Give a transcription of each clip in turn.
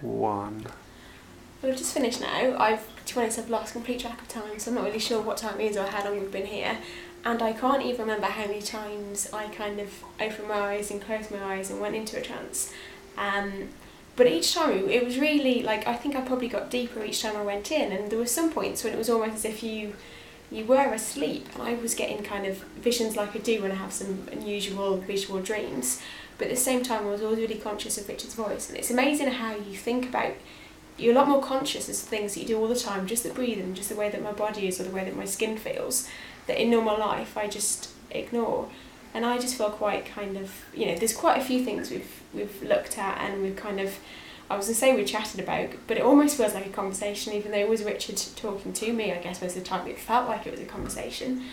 1. Well, I've just finished now. To be honest, I've lost complete track of time, so I'm not really sure what time it is or how long we've been here. And I can't even remember how many times I kind of opened my eyes and closed my eyes and went into a trance. But each time it was really like, I think I probably got deeper each time I went in, and there were some points when it was almost as if you were asleep, and I was getting kind of visions like I do when I have some unusual visual dreams. But at the same time I was always really conscious of Richard's voice, and it's amazing how you think about, you're a lot more conscious of things that you do all the time, just the breathing, just the way that my body is or the way that my skin feels, that in normal life I just ignore. And I just feel quite kind of, there's quite a few things we've looked at and we've kind of, I was going to say we chatted about, but it almost feels like a conversation, even though it was Richard talking to me. I guess most of the time it felt like it was a conversation.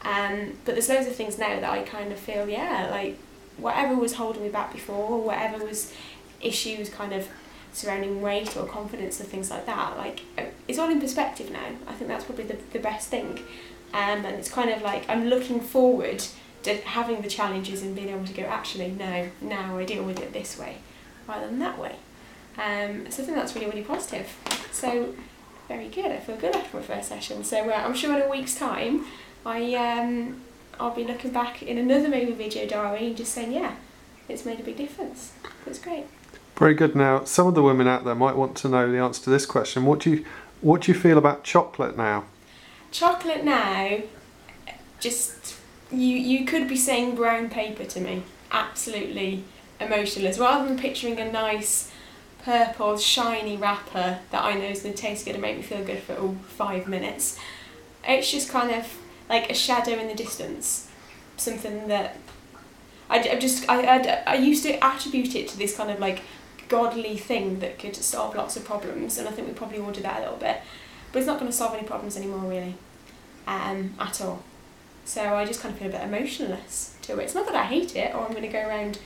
But there's loads of things now that I kind of feel, like whatever was holding me back before, whatever was issues kind of surrounding weight or confidence or things like that, like it's all in perspective now. I think that's probably the best thing. And it's kind of like I'm looking forward to having the challenges and being able to go, actually, no, now I deal with it this way rather than that way. So I think that's really, really positive. So very good. I feel good after my first session. So I'm sure in a week's time, I'll be looking back in another maybe video diary and just saying, yeah, it's made a big difference. It's great. Very good. Now, some of the women out there might want to know the answer to this question. What do you feel about chocolate now? Chocolate now, just you could be saying brown paper to me. Absolutely emotionless. Rather than picturing a nice purple shiny wrapper that I know is going to taste good and make me feel good for 5 minutes, it's just kind of like a shadow in the distance. Something that I used to attribute it to this kind of like godly thing that could solve lots of problems, and I think we probably all do that a little bit, but it's not going to solve any problems anymore really, at all. So I just kind of feel a bit emotionless to it. It's not that I hate it or I'm going to go around,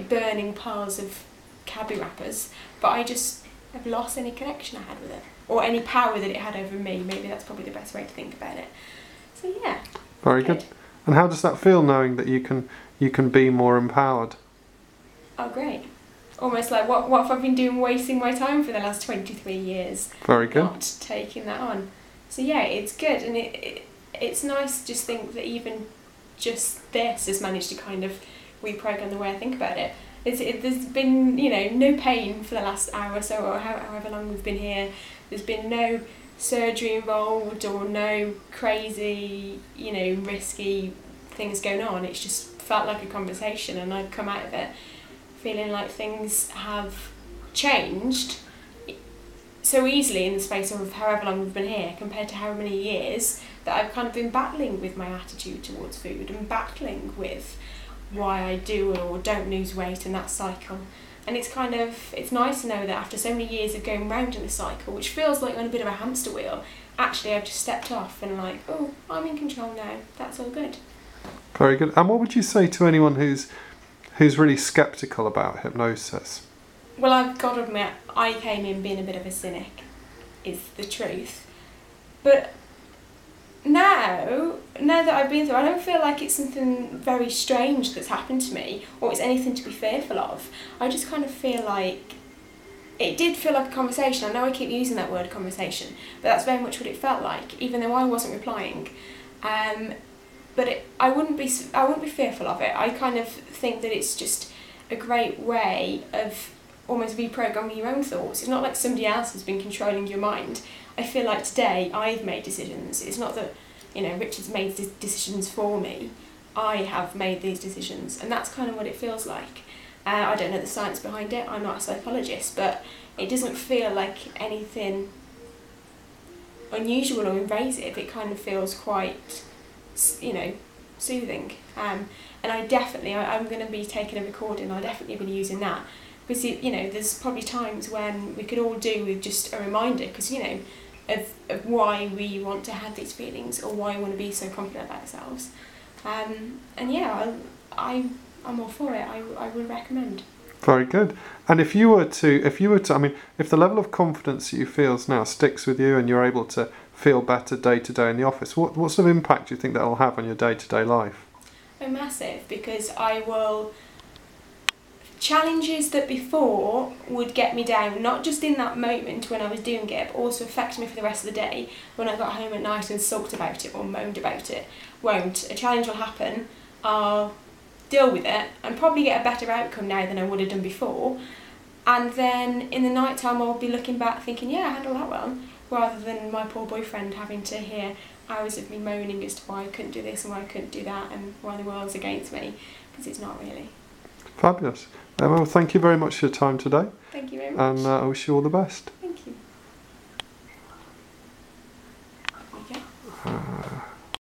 burning piles of Cadbury wrappers, but I just have lost any connection I had with it, or any power that it had over me. Maybe that's probably the best way to think about it. So yeah. Very good. And how does that feel, knowing that you can be more empowered? Oh, great. Almost like what have I been doing, wasting my time for the last 23 years? Very good. Not taking that on. So yeah, it's good, and it's nice to just think that even just this has managed to kind of reprogram the way I think about it. There's been, no pain for the last hour or so, or however long we've been here. There's been no surgery involved or no crazy, risky things going on. It's just felt like a conversation, and I've come out of it feeling like things have changed so easily in the space of however long we've been here compared to how many years that I've kind of been battling with my attitude towards food and battling with why I do or don't lose weight and that cycle. And it's nice to know that after so many years of going round in the cycle, which feels like on a bit of a hamster wheel, actually I've just stepped off and like, oh, I'm in control now. That's all good. Very good. And what would you say to anyone who's really sceptical about hypnosis? Well, I've got to admit, I came in being a bit of a cynic, is the truth. But now that I've been through, I don't feel like it's something very strange that's happened to me, or it's anything to be fearful of. I just kind of feel like it did feel like a conversation. I know I keep using that word conversation, but that's very much what it felt like, even though I wasn't replying. But I wouldn't be fearful of it. I kind of think that it's just a great way of almost reprogramming your own thoughts. It's not like somebody else has been controlling your mind. I feel like today I've made decisions. It's not that Richard's made decisions for me. I have made these decisions, and that's kind of what it feels like. I don't know the science behind it. I'm not a psychologist, but it doesn't feel like anything unusual or invasive. It kind of feels quite, soothing. And I'm going to be taking a recording. I'll definitely be using that, because there's probably times when we could all do with just a reminder, because of why we want to have these feelings or why we want to be so confident about ourselves. And yeah, I'm all for it. I would recommend. Very good. And if you were to, I mean, if the level of confidence that you feel now sticks with you and you're able to feel better day to day in the office, what sort of impact do you think that will have on your day to day life? Oh, massive, because I will challenges that before would get me down, not just in that moment when I was doing it, but also affect me for the rest of the day when I got home at night and sulked about it or moaned about it, won't. A challenge will happen, I'll deal with it and probably get a better outcome now than I would have done before. And then in the night time I'll be looking back thinking, yeah, I handled that well, rather than my poor boyfriend having to hear hours of me moaning as to why I couldn't do this and why I couldn't do that and why the world's against me, because it's not really. Fabulous. Well, thank you very much for your time today. Thank you very much. And I wish you all the best.